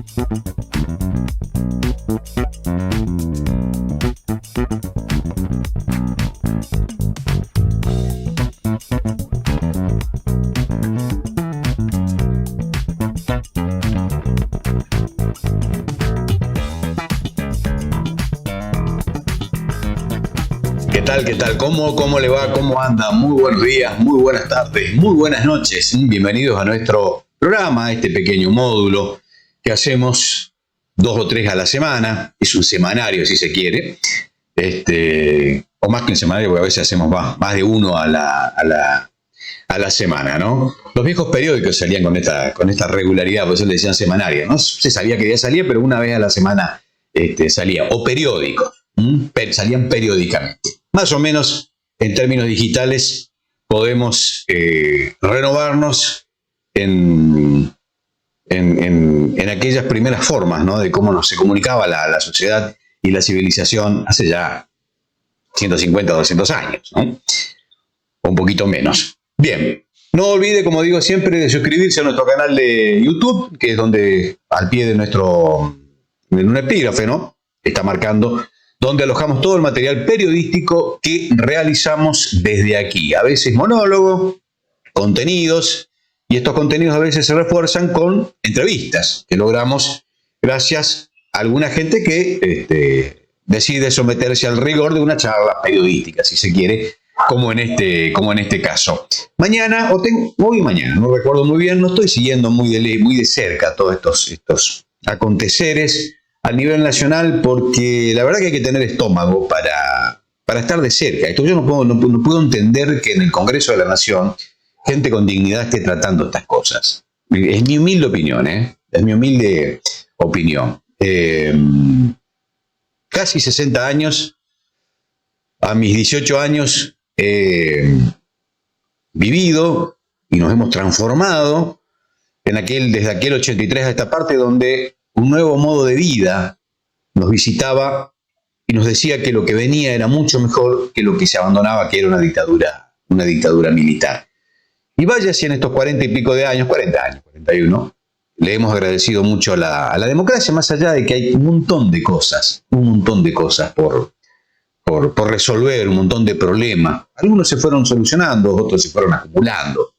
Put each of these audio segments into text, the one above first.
¿Qué tal? ¿Cómo le va? ¿Cómo anda? Muy buenos días, muy buenas tardes, muy buenas noches. Bienvenidos a nuestro programa, este pequeño módulo que hacemos 2 o 3 a la semana. Es un semanario, si se quiere. O más que un semanario, porque a veces hacemos más de uno a la semana, ¿no? Los viejos periódicos salían con esta regularidad, por eso le decían semanario. No se sabía qué día salía, pero una vez a la semana salía. O periódicos, salían periódicamente. Más o menos, en términos digitales, podemos renovarnos en aquellas primeras formas, ¿no? De cómo se comunicaba la sociedad y la civilización hace ya 150 o 200 años, ¿no? O un poquito menos. Bien, no olvide, como digo siempre, de suscribirse a nuestro canal de YouTube, que es donde al pie de en un epígrafe, ¿no? Está marcando donde alojamos todo el material periodístico que realizamos desde aquí. A veces monólogo, contenidos, y estos contenidos a veces se refuerzan con entrevistas que logramos gracias a alguna gente que decide someterse al rigor de una charla periodística, si se quiere, como en este caso. Mañana, hoy mañana, no recuerdo muy bien, no estoy siguiendo muy de cerca todos estos aconteceres a nivel nacional, porque la verdad que hay que tener estómago para estar de cerca. Esto yo no puedo entender que en el Congreso de la Nación gente con dignidad esté tratando estas cosas. Es mi humilde opinión, es mi humilde opinión. Casi 60 años, a mis 18 años he vivido y nos hemos transformado desde aquel 83 a esta parte donde un nuevo modo de vida nos visitaba y nos decía que lo que venía era mucho mejor que lo que se abandonaba, que era una dictadura militar. Y vaya si en estos 40 y pico de años, 40 años, 41, le hemos agradecido mucho a la democracia, más allá de que hay un montón de cosas por resolver, un montón de problemas. Algunos se fueron solucionando, otros se fueron acumulando.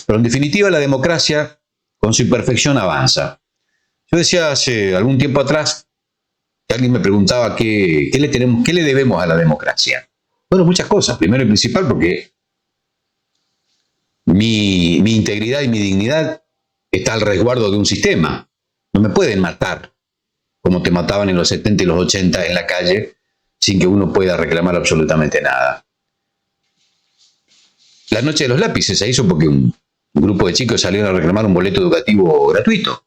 Pero en definitiva la democracia, con su imperfección, avanza. Yo decía hace algún tiempo atrás que alguien me preguntaba qué le debemos a la democracia. Bueno, muchas cosas. Primero y principal, porque mi integridad y mi dignidad está al resguardo de un sistema. No me pueden matar como te mataban en los 70 y los 80 en la calle sin que uno pueda reclamar absolutamente nada. La noche de los lápices se hizo porque un grupo de chicos salieron a reclamar un boleto educativo gratuito.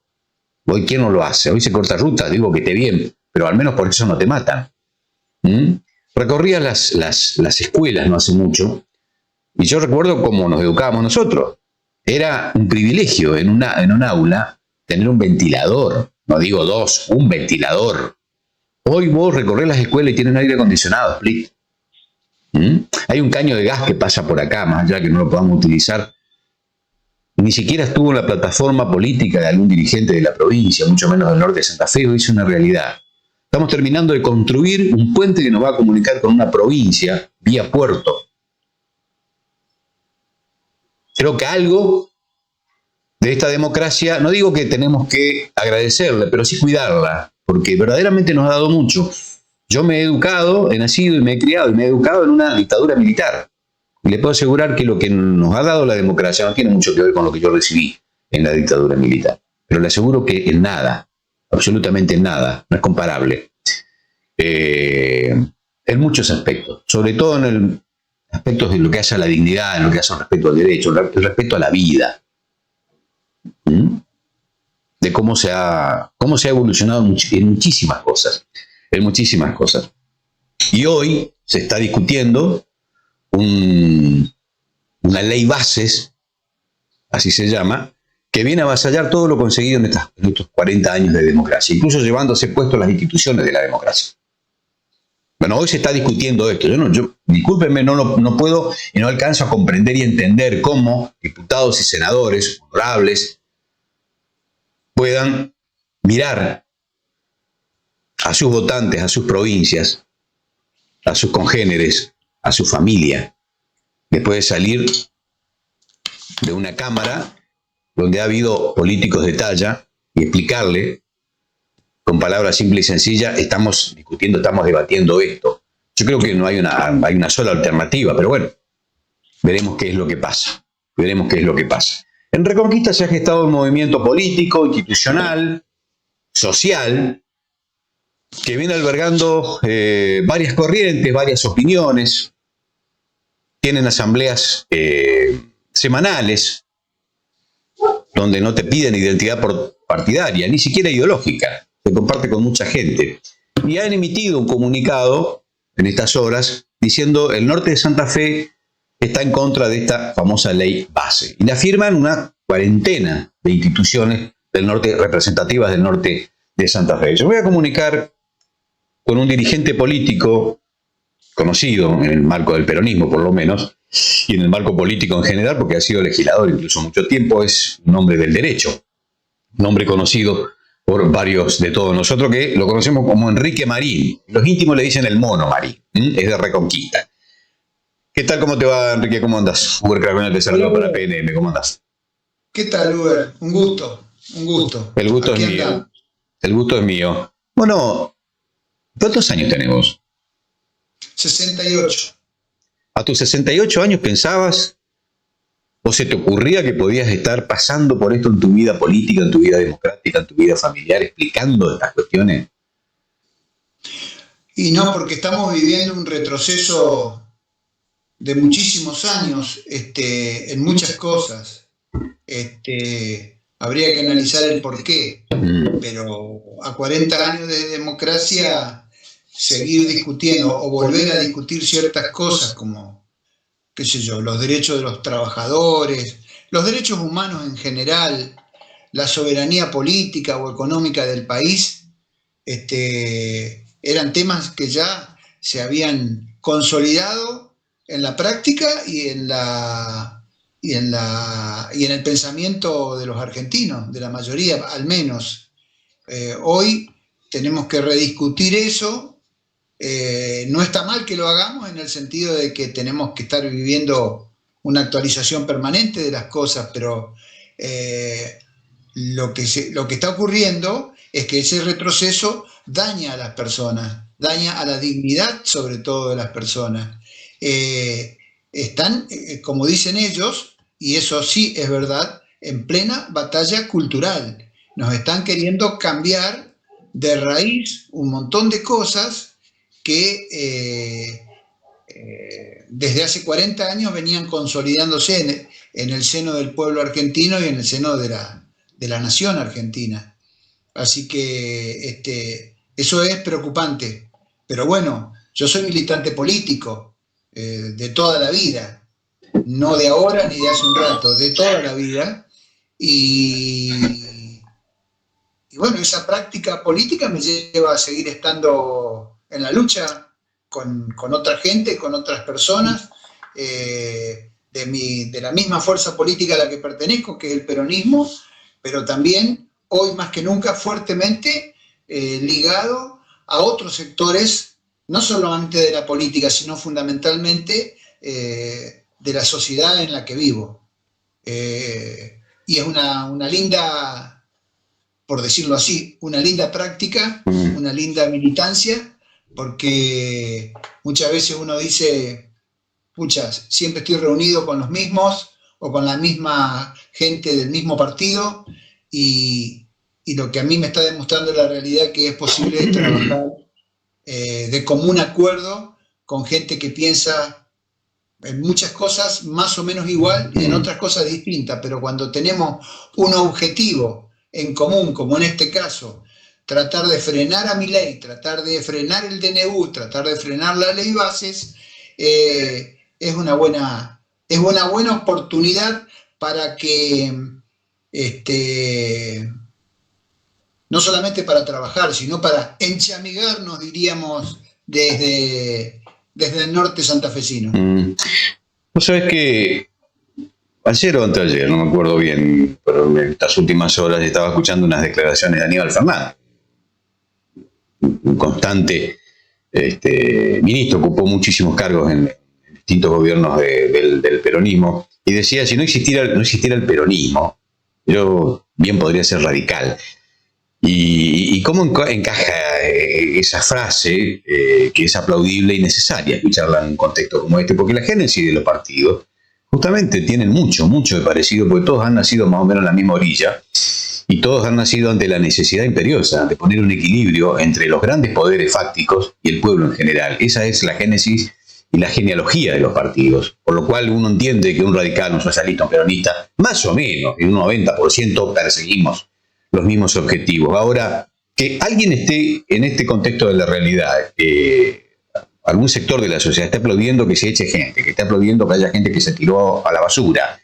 Hoy, ¿quién no lo hace? Hoy se corta ruta, digo que esté bien, pero al menos por eso no te matan. Recorría las escuelas no hace mucho, y yo recuerdo cómo nos educábamos nosotros. Era un privilegio en un aula tener un ventilador, no digo dos, un ventilador. Hoy vos recorres las escuelas y tienen aire acondicionado, split. Hay un caño de gas que pasa por acá, más allá que no lo podamos utilizar. Ni siquiera estuvo en la plataforma política de algún dirigente de la provincia, mucho menos del norte de Santa Fe. Hoy es una realidad. Estamos terminando de construir un puente que nos va a comunicar con una provincia vía puerto. Creo que algo de esta democracia, no digo que tenemos que agradecerle, pero sí cuidarla, porque verdaderamente nos ha dado mucho. Yo me he educado, he nacido y me he criado y me he educado en una dictadura militar. Y le puedo asegurar que lo que nos ha dado la democracia no tiene mucho que ver con lo que yo recibí en la dictadura militar. Pero le aseguro que en nada, absolutamente en nada, no es comparable. En muchos aspectos, sobre todo en aspectos de lo que hace a la dignidad, en lo que hace respecto al derecho, el respeto a la vida. De cómo se ha evolucionado en muchísimas cosas. Y hoy se está discutiendo una ley bases, así se llama, que viene a avasallar todo lo conseguido en estos 40 años de democracia, incluso llevándose puestos las instituciones de la democracia. Bueno, hoy se está discutiendo esto. Discúlpenme, no puedo y no alcanzo a comprender y entender cómo diputados y senadores honorables puedan mirar a sus votantes, a sus provincias, a sus congéneres, a su familia, después de salir de una Cámara donde ha habido políticos de talla y explicarle con palabras simples y sencillas, estamos discutiendo, estamos debatiendo esto. Yo creo que no hay una sola alternativa, pero bueno, veremos qué es lo que pasa. Veremos qué es lo que pasa. En Reconquista se ha gestado un movimiento político, institucional, social, que viene albergando varias corrientes, varias opiniones. Tienen asambleas semanales, donde no te piden identidad partidaria, ni siquiera ideológica. Se comparte con mucha gente. Y han emitido un comunicado en estas horas diciendo el norte de Santa Fe está en contra de esta famosa ley base. Y la firman una cuarentena de instituciones del norte, representativas del norte de Santa Fe. Yo voy a comunicar con un dirigente político conocido en el marco del peronismo, por lo menos, y en el marco político en general, porque ha sido legislador incluso mucho tiempo, es un hombre del derecho, un hombre conocido por varios de todos nosotros, que lo conocemos como Enrique Marín. Los íntimos le dicen el Mono Marín, es de Reconquista. ¿Qué tal? ¿Cómo te va, Enrique? ¿Cómo andás? Uber Crackman te saluda para PNM. ¿Cómo andás? ¿Qué tal, Uber? Un gusto, un gusto. El gusto es mío. Andamos. El gusto es mío. Bueno, ¿cuántos años tenemos? 68. ¿A tus 68 años pensabas o se te ocurría que podías estar pasando por esto en tu vida política, en tu vida democrática, en tu vida familiar, explicando estas cuestiones? Y no, porque estamos viviendo un retroceso de muchísimos años en muchas cosas. Habría que analizar el porqué, pero a 40 años de democracia, seguir discutiendo o volver a discutir ciertas cosas como, qué sé yo, los derechos de los trabajadores, los derechos humanos en general, la soberanía política o económica del país, eran temas que ya se habían consolidado en la práctica y en el pensamiento de los argentinos, de la mayoría al menos. Hoy tenemos que rediscutir eso. No está mal que lo hagamos en el sentido de que tenemos que estar viviendo una actualización permanente de las cosas, pero lo que está ocurriendo es que ese retroceso daña a las personas, daña a la dignidad sobre todo de las personas. Están, como dicen ellos, y eso sí es verdad, en plena batalla cultural. Nos están queriendo cambiar de raíz un montón de cosas que desde hace 40 años venían consolidándose en el seno del pueblo argentino y en el seno de la nación argentina. Así que eso es preocupante. Pero bueno, yo soy militante político de toda la vida, no de ahora ni de hace un rato, de toda la vida. Y bueno, esa práctica política me lleva a seguir estando en la lucha con otra gente, con otras personas, de la misma fuerza política a la que pertenezco, que es el peronismo, pero también, hoy más que nunca, fuertemente ligado a otros sectores, no solamente de la política, sino fundamentalmente de la sociedad en la que vivo. Y es una linda, por decirlo así, una linda práctica, una linda militancia, porque muchas veces uno dice, pucha, siempre estoy reunido con los mismos o con la misma gente del mismo partido, y lo que a mí me está demostrando la realidad que es posible trabajar de común acuerdo con gente que piensa en muchas cosas más o menos igual y en otras cosas distintas, pero cuando tenemos un objetivo en común, como en este caso, tratar de frenar a Milei, tratar de frenar el DNU, tratar de frenar la ley bases, es una buena oportunidad para que no solamente para trabajar, sino para enchamigarnos, diríamos, desde el norte santafesino. Vos sabés que ayer o anteayer, no me acuerdo bien, pero en estas últimas horas estaba escuchando unas declaraciones de Aníbal Fernández, un constante ministro, ocupó muchísimos cargos en distintos gobiernos del peronismo, y decía, si no existiera el peronismo, yo bien podría ser radical. ¿Y cómo encaja esa frase, que es aplaudible y necesaria escucharla en un contexto como este? Porque la génesis de los partidos justamente tienen mucho de parecido, porque todos han nacido más o menos en la misma orilla, y todos han nacido ante la necesidad imperiosa de poner un equilibrio entre los grandes poderes fácticos y el pueblo en general. Esa es la génesis y la genealogía de los partidos, por lo cual uno entiende que un radical, un socialista, un peronista, más o menos, en un 90% perseguimos los mismos objetivos. Ahora, que alguien esté en este contexto de la realidad, algún sector de la sociedad esté aplaudiendo que se eche gente, que esté aplaudiendo que haya gente que se tiró a la basura,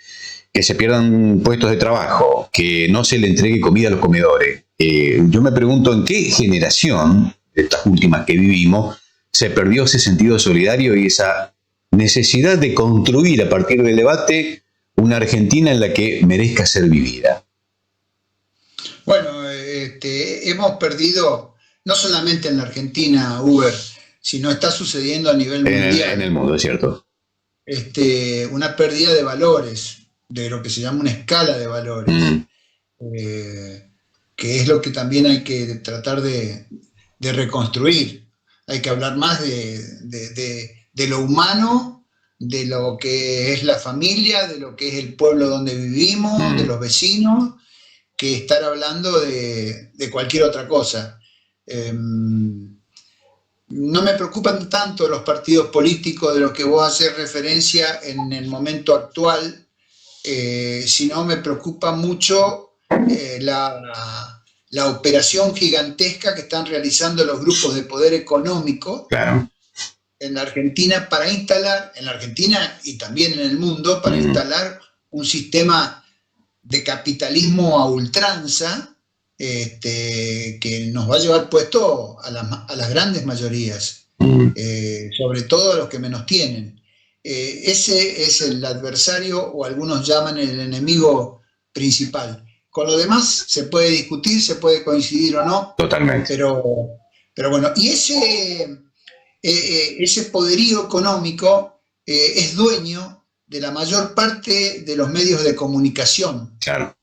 que se pierdan puestos de trabajo, que no se le entregue comida a los comedores. Yo me pregunto en qué generación, de estas últimas que vivimos, se perdió ese sentido solidario y esa necesidad de construir a partir del debate una Argentina en la que merezca ser vivida. Bueno, hemos perdido, no solamente en la Argentina, Uber, sino está sucediendo a nivel mundial. En el mundo, es cierto. Una pérdida de valores, de lo que se llama una escala de valores, que es lo que también hay que tratar de reconstruir. Hay que hablar más de lo humano, de lo que es la familia, de lo que es el pueblo donde vivimos, de los vecinos, que estar hablando de cualquier otra cosa. No me preocupan tanto los partidos políticos de los que vos haces referencia en el momento actual, sino me preocupa mucho la operación gigantesca que están realizando los grupos de poder económico, claro, en la Argentina para instalar, en la Argentina y también en el mundo, para instalar un sistema de capitalismo a ultranza, que nos va a llevar puesto a las grandes mayorías, sobre todo a los que menos tienen. Ese es el adversario, o algunos llaman el enemigo principal. Con lo demás se puede discutir, se puede coincidir o no. Totalmente. Pero bueno, y ese poderío económico es dueño de la mayor parte de los medios de comunicación. Claro.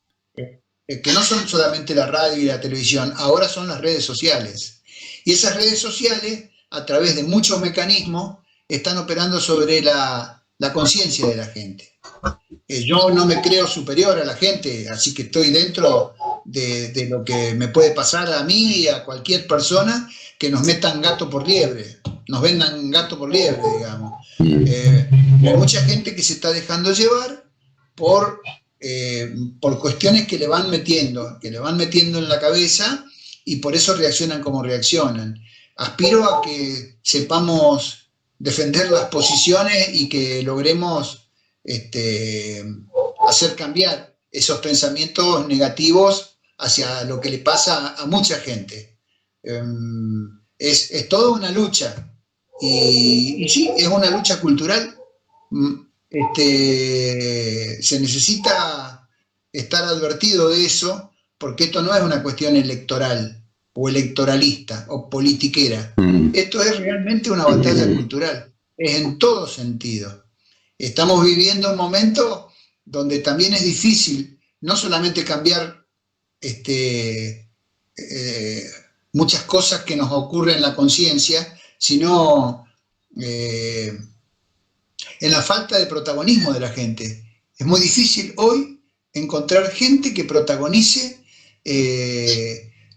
Que no son solamente la radio y la televisión, ahora son las redes sociales. Y esas redes sociales, a través de muchos mecanismos, están operando sobre la conciencia de la gente. Yo no me creo superior a la gente, así que estoy dentro de lo que me puede pasar a mí y a cualquier persona que nos metan gato por liebre, nos vendan gato por liebre, digamos. Hay mucha gente que se está dejando llevar por cuestiones que le van metiendo en la cabeza, y por eso reaccionan como reaccionan. Aspiro a que sepamos defender las posiciones y que logremos hacer cambiar esos pensamientos negativos hacia lo que le pasa a mucha gente. Es toda una lucha, y sí, es una lucha cultural. Se necesita estar advertido de eso, porque esto no es una cuestión electoral o electoralista o politiquera. Esto es realmente una batalla cultural, es en todo sentido. Estamos viviendo un momento donde también es difícil no solamente cambiar muchas cosas que nos ocurren en la conciencia, sino en la falta de protagonismo de la gente. Es muy difícil hoy encontrar gente que protagonice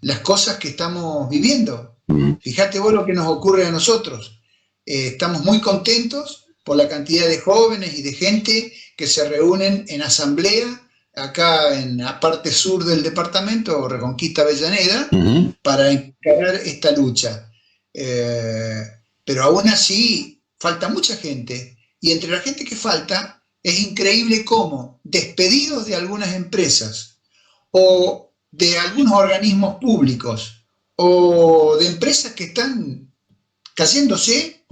las cosas que estamos viviendo. Fíjate vos lo que nos ocurre a nosotros. Estamos muy contentos por la cantidad de jóvenes y de gente que se reúnen en asamblea acá en la parte sur del departamento, Reconquista Avellaneda, para encarar esta lucha. Pero aún así falta mucha gente, y entre la gente que falta es increíble cómo despedidos de algunas empresas o de algunos organismos públicos o de empresas que están cayéndose,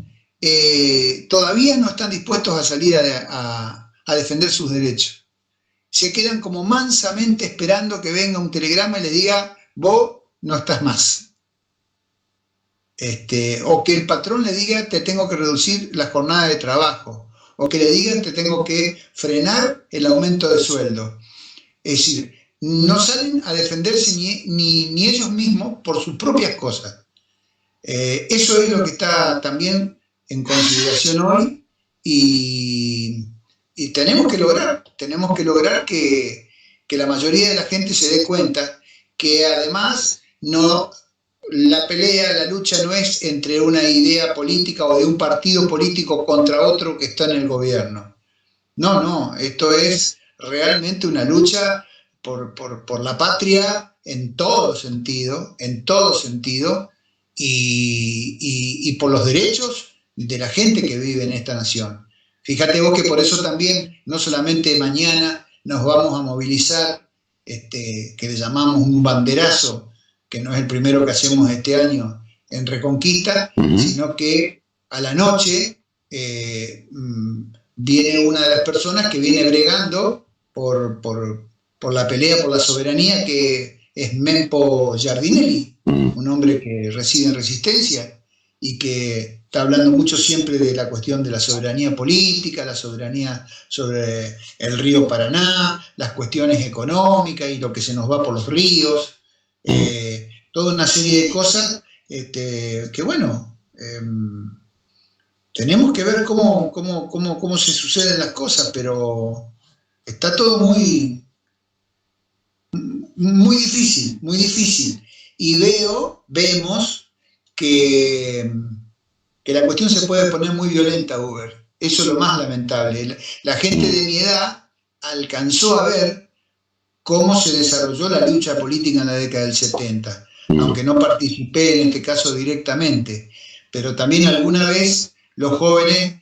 todavía no están dispuestos a salir a defender sus derechos. se quedan como mansamente esperando que venga un telegrama y le diga, vos no estás más. O que el patrón le diga, te tengo que reducir la jornada de trabajo, o que le digan, te tengo que frenar el aumento de sueldo. Es decir, no salen a defenderse ni ellos mismos por sus propias cosas. Eso es lo que está también en consideración hoy y tenemos que lograr que la mayoría de la gente se dé cuenta que además la pelea, la lucha no es entre una idea política o de un partido político contra otro que está en el gobierno. No, esto es realmente una lucha por la patria en todo sentido, y por los derechos de la gente que vive en esta nación. Fíjate vos que por eso también, no solamente mañana nos vamos a movilizar, que le llamamos un banderazo, que no es el primero que hacemos este año en Reconquista, sino que a la noche viene una de las personas que viene bregando por la pelea por la soberanía, que es Mempo Giardinelli, un hombre que reside en Resistencia y que está hablando mucho siempre de la cuestión de la soberanía política, la soberanía sobre el río Paraná, las cuestiones económicas y lo que se nos va por los ríos, toda una serie de cosas que bueno, tenemos que ver cómo se suceden las cosas, pero está todo muy difícil. Y vemos que la cuestión se puede poner muy violenta, Uber. Eso es lo más lamentable. La gente de mi edad alcanzó a ver cómo se desarrolló la lucha política en la década del 70, aunque no participé en este caso directamente, pero también alguna vez los jóvenes,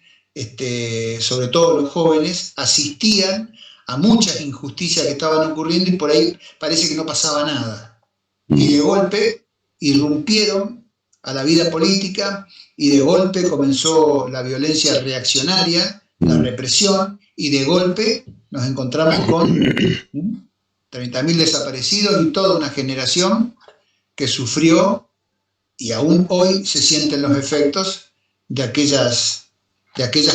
sobre todo los jóvenes, asistían a muchas injusticias que estaban ocurriendo y por ahí parece que no pasaba nada. Y de golpe irrumpieron a la vida política y de golpe comenzó la violencia reaccionaria, la represión, y de golpe nos encontramos con 30.000 desaparecidos y toda una generación que sufrió y aún hoy se sienten los efectos de aquellas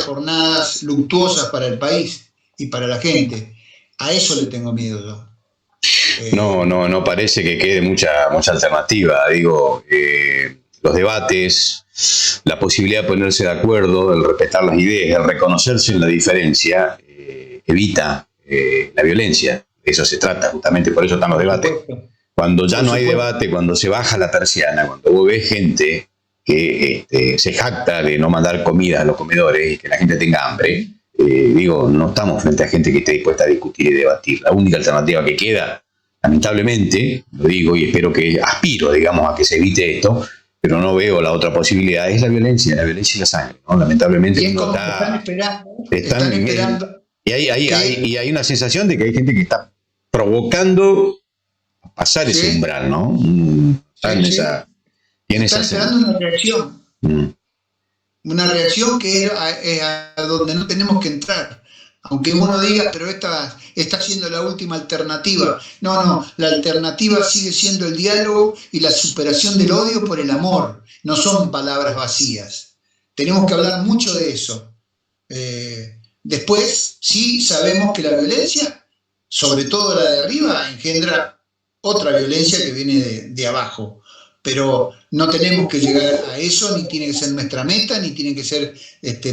jornadas luctuosas para el país y para la gente. A eso le tengo miedo yo. No parece que quede mucha alternativa. Digo, los debates, la posibilidad de ponerse de acuerdo, el respetar las ideas, el reconocerse en la diferencia, evita la violencia. De eso se trata, justamente por eso están los debates. Cuando ya no hay debate, cuando se baja la persiana, cuando vos ves gente que se jacta de no mandar comida a los comedores y que la gente tenga hambre, no estamos frente a gente que esté dispuesta a discutir y debatir. La única alternativa que queda, lamentablemente, lo digo y aspiro, digamos, a que se evite esto, pero no veo la otra posibilidad, es la violencia y la sangre, ¿no? Lamentablemente están esperando. Y hay una sensación de que hay gente que está provocando pasar ese umbral, ¿no? Están esperando una reacción. Una reacción que es a donde no tenemos que entrar. Aunque uno diga, pero esta está siendo la última alternativa. No, la alternativa sigue siendo el diálogo y la superación del odio por el amor. No son palabras vacías. Tenemos que hablar mucho de eso. Después, sí sabemos que la violencia, sobre todo la de arriba, engendra otra violencia que viene de abajo. Pero no tenemos que llegar a eso, ni tiene que ser nuestra meta, ni tiene que ser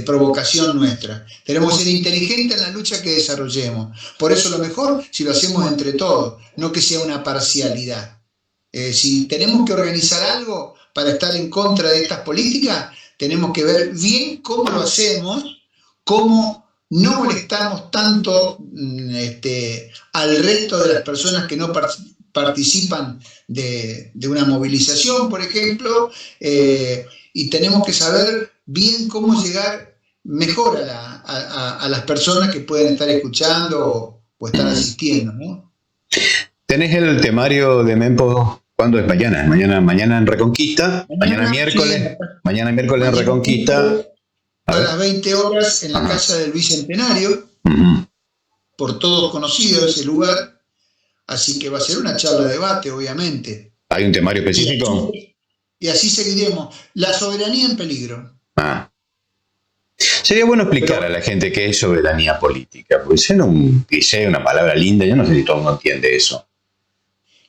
provocación nuestra. Tenemos que ser inteligentes en la lucha que desarrollemos. Por eso lo mejor si lo hacemos entre todos, no que sea una parcialidad. Si tenemos que organizar algo para estar en contra de estas políticas, tenemos que ver bien cómo lo hacemos, cómo no molestamos tanto al resto de las personas que no participan de una movilización, por ejemplo, y tenemos que saber bien cómo llegar mejor a las personas que pueden estar escuchando o estar asistiendo, ¿no? ¿Tenés el temario de Mempo? ¿Cuándo es? Mañana en Reconquista, mañana miércoles en Reconquista. A las 20 horas en la Casa del Bicentenario. por todos conocido ese lugar, así que va a ser una charla de debate, obviamente. ¿Hay un temario específico? Y así seguiremos. La soberanía en peligro. Sería bueno explicar a la gente qué es soberanía política, porque suena un cliché, una palabra linda, yo no sé si todo el mundo entiende eso.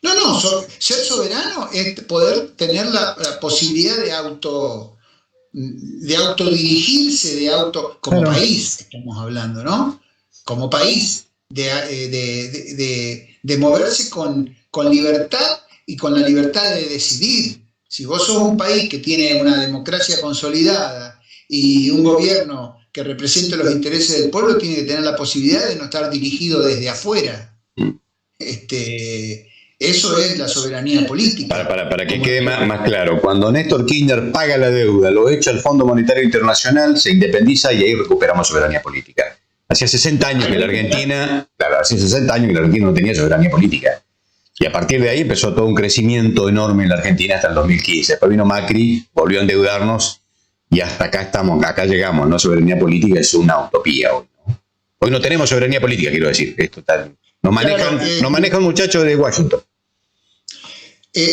No, ser soberano es poder tener la posibilidad de autodirigirse, como claro. País, estamos hablando, ¿no? Como país, de moverse con libertad y con la libertad de decidir. Si vos sos un país que tiene una democracia consolidada y un gobierno que represente los intereses del pueblo, tiene que tener la posibilidad de no estar dirigido desde afuera. Eso es la soberanía política. Para que quede más claro, cuando Néstor Kirchner paga la deuda, lo echa al Fondo Monetario Internacional, se independiza y ahí recuperamos soberanía política. Hacía 60 años que la Argentina, no tenía soberanía política. Y a partir de ahí empezó todo un crecimiento enorme en la Argentina hasta el 2015. Después vino Macri, volvió a endeudarnos y hasta acá llegamos, ¿no? Soberanía política es una utopía hoy, ¿no? Hoy no tenemos soberanía política, quiero decir. Nos manejan muchachos de Washington.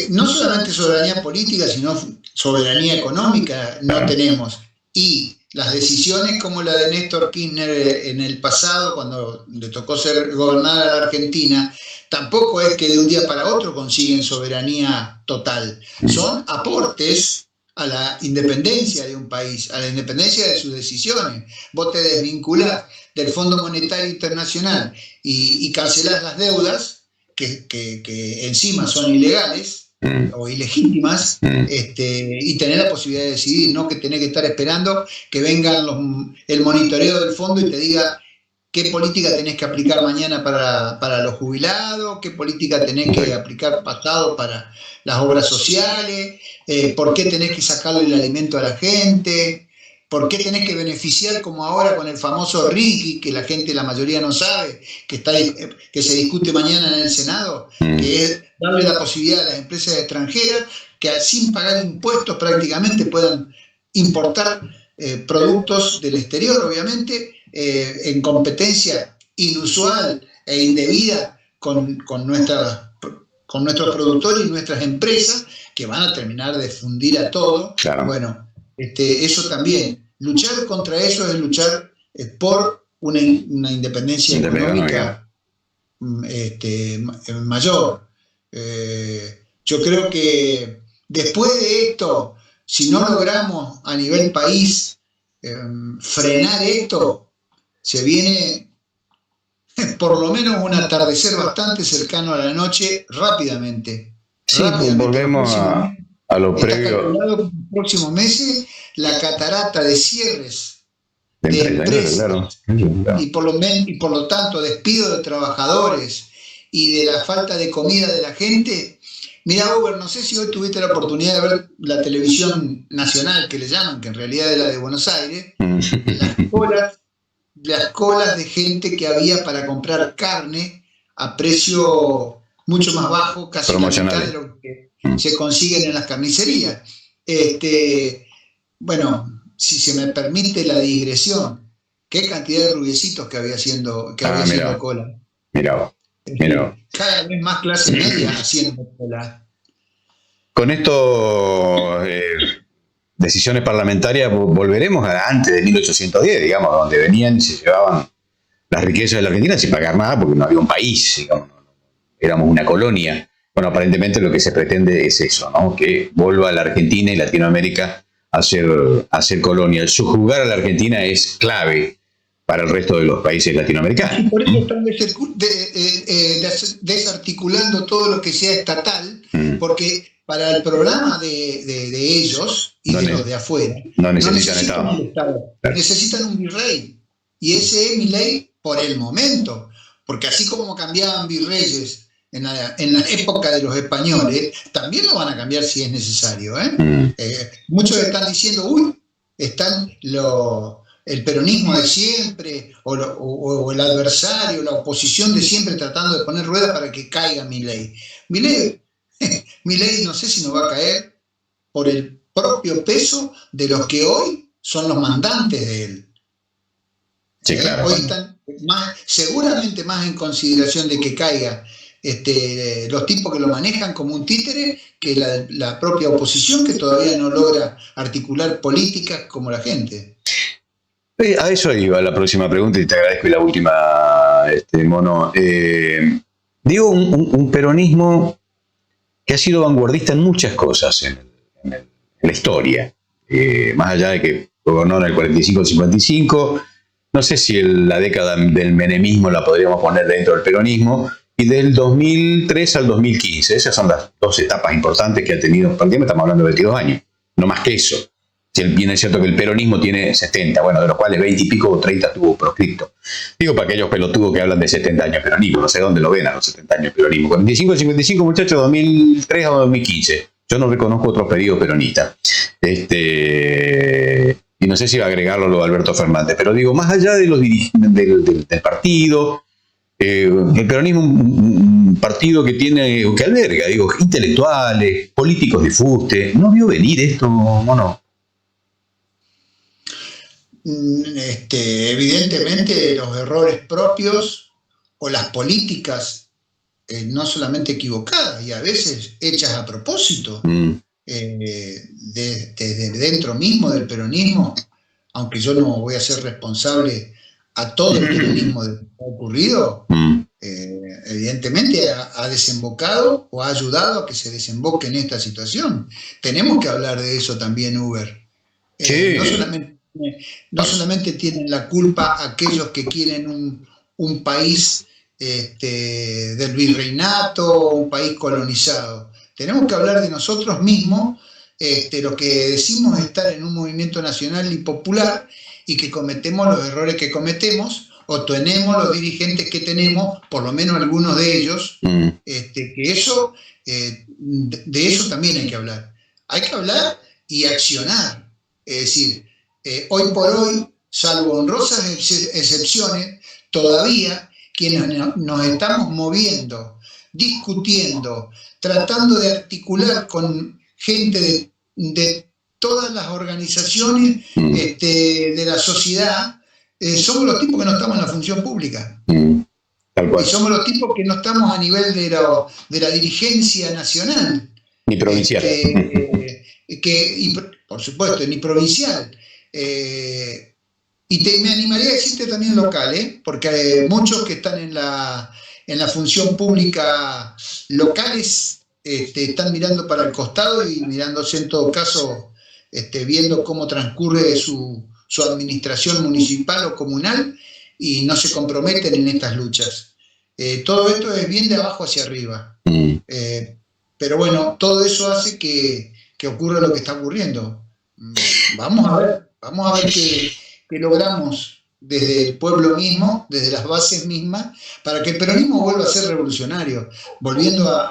No solamente soberanía política, sino soberanía económica no tenemos. Y las decisiones como la de Néstor Kirchner en el pasado, cuando le tocó gobernar a la Argentina, tampoco es que de un día para otro consiguen soberanía total. Son aportes a la independencia de un país, a la independencia de sus decisiones. Vos te desvinculás del Fondo Monetario Internacional y cancelás las deudas, que encima son ilegales o ilegítimas, y tener la posibilidad de decidir, no que tenés que estar esperando que vengan el monitoreo del fondo y te diga qué política tenés que aplicar mañana para los jubilados, qué política tenés que aplicar pasado para las obras sociales, por qué tenés que sacarle el alimento a la gente, por qué tenés que beneficiar como ahora con el famoso RIGI, que la mayoría no sabe, que se discute mañana en el Senado, que es darle la posibilidad a las empresas extranjeras que sin pagar impuestos prácticamente puedan importar productos del exterior, obviamente, en competencia inusual e indebida con nuestros productores y nuestras empresas, que van a terminar de fundir a todo. Claro. Bueno, eso también. Luchar contra eso es luchar por una independencia económica mayor. Yo creo que después de esto, si no logramos a nivel país frenar esto, se viene por lo menos un atardecer bastante cercano a la noche rápidamente. Sí, volvemos a lo previo. En los próximos meses, la catarata de cierres de empresas, claro. Y por lo tanto despido de trabajadores y de la falta de comida de la gente. Mira, Uber, no sé si hoy tuviste la oportunidad de ver la televisión nacional, que le llaman, que en realidad es la de Buenos Aires, las colas de gente que había para comprar carne a precio mucho más bajo, casi la mitad de lo que se consiguen en las carnicerías. Bueno, si se me permite la digresión, qué cantidad de rubiecitos que había haciendo cola. Mira. Cada vez más clase media haciendo cola. Con esto, decisiones parlamentarias, volveremos a antes de 1810, digamos, donde venían y se llevaban las riquezas de la Argentina sin pagar nada porque no había un país, digamos, éramos una colonia. Bueno, aparentemente lo que se pretende es eso, ¿no? Que vuelva la Argentina y Latinoamérica a ser colonia. El subjugar a la Argentina es clave para el resto de los países latinoamericanos. Y por eso están desarticulando todo lo que sea estatal, porque para el programa de ellos y de los de afuera, no necesitan Estado. Claro. Necesitan un virrey. Y ese es Milei por el momento. Porque así como cambiaban virreyes en la época de los españoles, también lo van a cambiar si es necesario. Muchos están diciendo, están el peronismo de siempre, o el adversario, la oposición de siempre tratando de poner ruedas para que caiga Milei. Milei no sé si nos va a caer por el propio peso de los que hoy son los mandantes de él. Sí, claro. Hoy seguramente más en consideración de que caiga los tipos que lo manejan como un títere que la propia oposición, que todavía no logra articular políticas como la gente. A eso iba la próxima pregunta y te agradezco la última, Mono. Digo, un peronismo que ha sido vanguardista en muchas cosas en la historia. Más allá de que gobernó en el 45-55, no sé si la década del menemismo la podríamos poner dentro del peronismo, y del 2003 al 2015. Esas son las dos etapas importantes que ha tenido. Prácticamente estamos hablando de 22 años, no más que eso. Si bien es cierto que el peronismo tiene 70, bueno, de los cuales 20 y pico o 30 tuvo proscripto. Digo para aquellos pelotudos que hablan de 70 años de peronismo, no sé dónde lo ven a los 70 años de peronismo. 45 y 55, muchachos, 2003 a 2015. Yo no reconozco otro periodo peronista. Y no sé si va a agregarlo lo de Alberto Fernández, pero digo, más allá de los del partido, el peronismo, un partido que alberga, digo, intelectuales, políticos de fuste. ¿No vio venir esto, Mono? Evidentemente los errores propios o las políticas no solamente equivocadas y a veces hechas a propósito desde dentro mismo del peronismo, aunque yo no voy a ser responsable a todo el peronismo de lo que ha ocurrido, evidentemente ha desembocado o ha ayudado a que se desemboque en esta situación. Tenemos que hablar de eso también, Uber. Sí. No solamente tienen la culpa aquellos que quieren un país del virreinato, un país colonizado. Tenemos que hablar de nosotros mismos, los que decimos estar en un movimiento nacional y popular y que cometemos los errores que cometemos, o tenemos los dirigentes que tenemos, por lo menos algunos de ellos, que eso, de eso también hay que hablar. Hay que hablar y accionar. Es decir, hoy por hoy, salvo honrosas excepciones, todavía quienes nos estamos moviendo, discutiendo, tratando de articular con gente de todas las organizaciones de la sociedad, somos los tipos que no estamos en la función pública. Tal cual. Y somos los tipos que no estamos a nivel de la dirigencia nacional. Ni provincial. Y por supuesto, ni provincial. Me animaría a decirte también local, porque hay muchos que están en la función pública locales están mirando para el costado y mirándose en todo caso, viendo cómo transcurre su administración municipal o comunal y no se comprometen en estas luchas. Todo esto es bien de abajo hacia arriba. Pero bueno, todo eso hace que ocurra lo que está ocurriendo. Vamos a ver qué logramos desde el pueblo mismo, desde las bases mismas, para que el peronismo vuelva a ser revolucionario, volviendo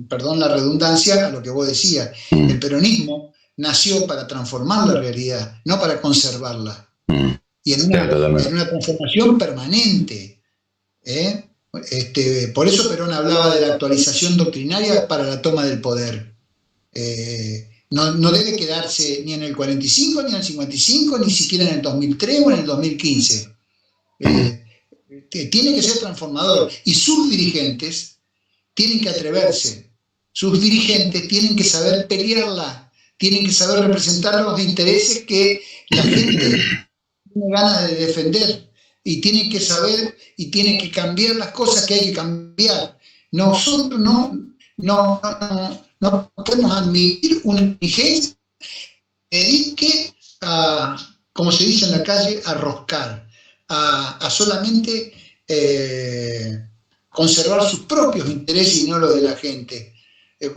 perdón la redundancia, a lo que vos decías. El peronismo nació para transformar la realidad, no para conservarla. Y en una transformación permanente. Por eso Perón hablaba de la actualización doctrinaria para la toma del poder. No debe quedarse ni en el 45, ni en el 55, ni siquiera en el 2003 o en el 2015. Tiene que ser transformador. Y sus dirigentes tienen que atreverse. Sus dirigentes tienen que saber pelearla. Tienen que saber representar los intereses que la gente tiene ganas de defender. Y tienen que saber y tienen que cambiar las cosas que hay que cambiar. Nosotros no podemos admitir una dirigencia que dedique a, como se dice en la calle, a roscar, a solamente conservar sus propios intereses y no los de la gente.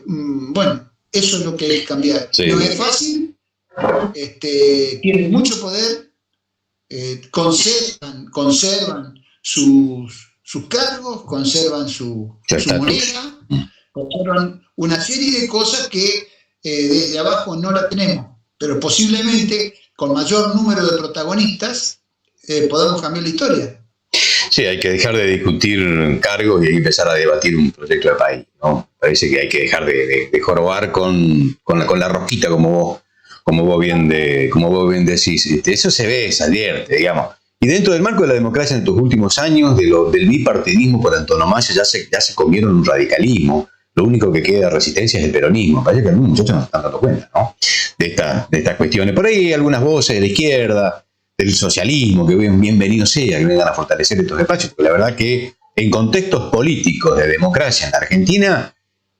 Bueno, eso es lo que hay que cambiar. Sí. No es fácil, tienen mucho poder, conservan sus cargos, conservan su moneda, conservan una serie de cosas que desde abajo no la tenemos, pero posiblemente con mayor número de protagonistas podamos cambiar la historia. Sí, hay que dejar de discutir cargos y hay que empezar a debatir un proyecto de país, ¿no? Parece que hay que dejar de jorobar con la rosquita, como vos bien decís. Eso se ve, se advierte, digamos. Y dentro del marco de la democracia en estos últimos años, del bipartidismo por antonomasia, ya se comieron un radicalismo. Lo único que queda de resistencia es el peronismo. Parece que algunos muchachos no se están dando cuenta, ¿no? de estas cuestiones. Por ahí hay algunas voces de la izquierda, del socialismo, que bienvenido sea, que vengan a fortalecer estos espacios, porque la verdad que en contextos políticos de democracia en la Argentina,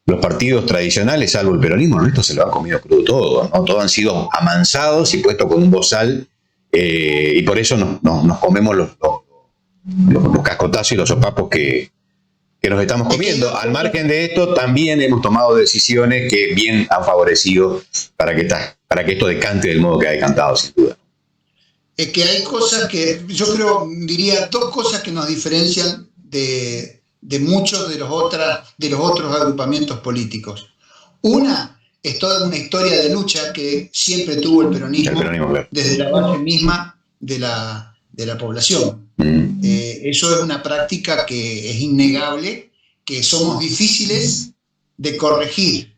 los partidos tradicionales, salvo el peronismo, esto se lo han comido crudo todo, ¿no? Todos han sido amansados y puestos con un bozal, y por eso nos comemos los cascotazos y los sopapos que nos estamos comiendo. Al margen de esto, también hemos tomado decisiones que bien han favorecido para que esto decante del modo que ha decantado, sin duda. Es que hay cosas que, yo diría dos cosas que nos diferencian de muchos de los otros agrupamientos políticos. Una es toda una historia de lucha que siempre tuvo el peronismo claro. Desde la base misma de la población. Eso es una práctica que es innegable, que somos difíciles de corregir.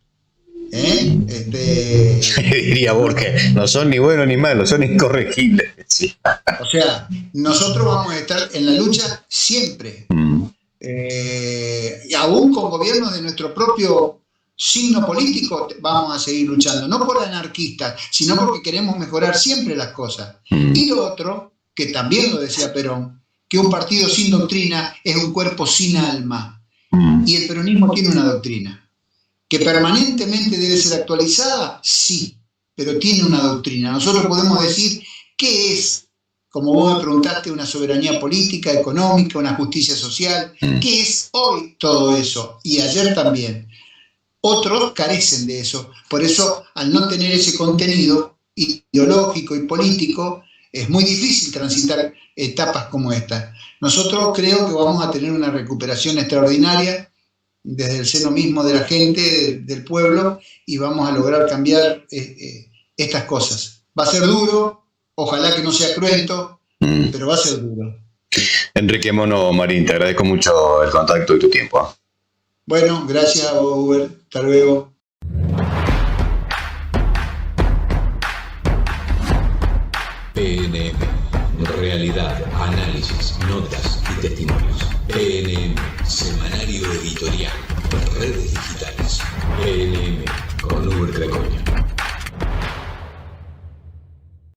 Diría Borges, no son ni buenos ni malos, son incorregibles. Sí. O sea, nosotros vamos a estar en la lucha siempre. Y aún con gobiernos de nuestro propio signo político vamos a seguir luchando, no por anarquistas, sino porque queremos mejorar siempre las cosas. Y lo otro, que también lo decía Perón, que un partido sin doctrina es un cuerpo sin alma. Y el peronismo tiene una doctrina. ¿Que permanentemente debe ser actualizada? Sí, pero tiene una doctrina. Nosotros podemos decir qué es, como vos me preguntaste, una soberanía política, económica, una justicia social. ¿Qué es hoy todo eso? Y ayer también. Otros carecen de eso. Por eso, al no tener ese contenido ideológico y político, es muy difícil transitar etapas como esta. Nosotros creo que vamos a tener una recuperación extraordinaria desde el seno mismo de la gente, del pueblo, y vamos a lograr cambiar estas cosas. Va a ser duro, ojalá que no sea cruento, pero va a ser duro. Enrique Mono Marín, te agradezco mucho el contacto y tu tiempo. Bueno, gracias, Uber. Hasta luego. PNM. Realidad, análisis, notas y testimonios. PNM, semanario editorial, redes digitales. PNM, con Uber Grecoña.